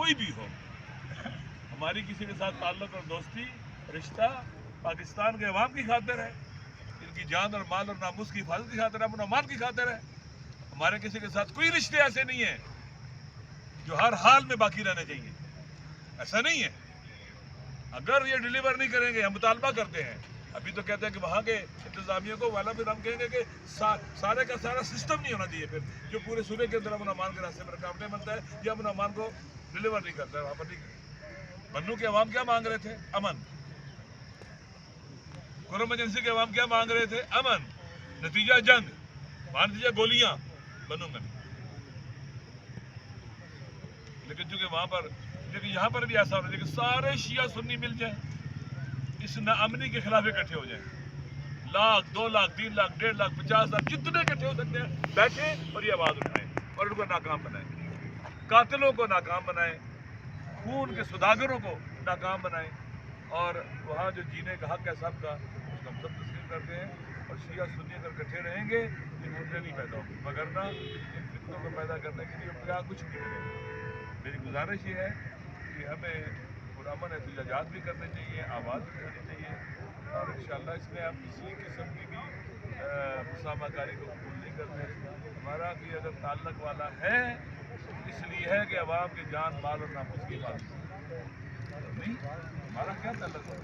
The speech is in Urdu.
کوئی بھی ہو، ہماری کسی کے ساتھ تعلق اور دوستی رشتہ پاکستان کے عوام کی خاطر ہے، ان کی جان اور مال اور ناموس کی حفاظت کی خاطر ہے، امن و امان کی خاطر ہے. ہمارے کسی کے ساتھ کوئی رشتے ایسے نہیں ہیں جو ہر حال میں باقی رہنے چاہیے، ایسا نہیں ہے. اگر یہ ڈیلیور نہیں کریں گے، ہم مطالبہ کرتے ہیں. ابھی تو کہتے ہیں کہ وہاں کے انتظامیہ کو والا، پھر ہم کہیں گے کہ سارے کا سارا سسٹم نہیں ہونا چاہیے پھر جو پورے صوبے کے اندر امن و امان کے راستے پر رکاوٹیں بنتا ہے یا امن و امان کو ڈیلیور نہیں کرتا ہے. وہاں پر نہیں. بنو کے عوام کیا مانگ رہے تھے؟ امن. قرم ایجنسی کے عوام کیا مانگ رہے تھے؟ امن. نتیجہ جنگ، وہاں نتیجہ گولیاں بنو میں. لیکن چونکہ وہاں پر، لیکن یہاں پر بھی ایسا ہونا چاہیے کہ سارے شیعہ سنی مل جائیں، اس ناامنی کے خلاف اکٹھے ہو جائیں. 1,00,000 2,00,000 3,00,000 1,50,000 50,000 جتنے اکٹھے ہو سکتے ہیں بیٹھے اور یہ آواز اٹھائیں اور ان کو ناکام بنائیں. قاتلوں کو ناکام بنائیں، خون کے سوداگروں کو ناکام بنائیں. اور وہاں جو جینے کا حق ہے سب کا، اس کو ہم سب تسلیم کرتے ہیں. اور شیعہ سنی اگر اکٹھے رہیں گے یہ فتنے نہیں پیدا ہوں گے، وگرنہ ان فتنوں کو پیدا کرنے کے لیے کیا کچھ نہیں کریں گے. میری گزارش یہ ہے کہ ہمیں پرامن احتجاجات بھی کرنے چاہیے، آواز بھی اٹھانی چاہیے. اور انشاءاللہ اس میں ہم کسی قسم کی بھی مسامہ کاری کو قبول نہیں کرتے. ہمارا بھی اگر تعلق والا ہے اس لیے ہے کہ عوام کے جان مال اور ناموس کی حفاظت نہیں. ہمارا کیا تعلق ہے؟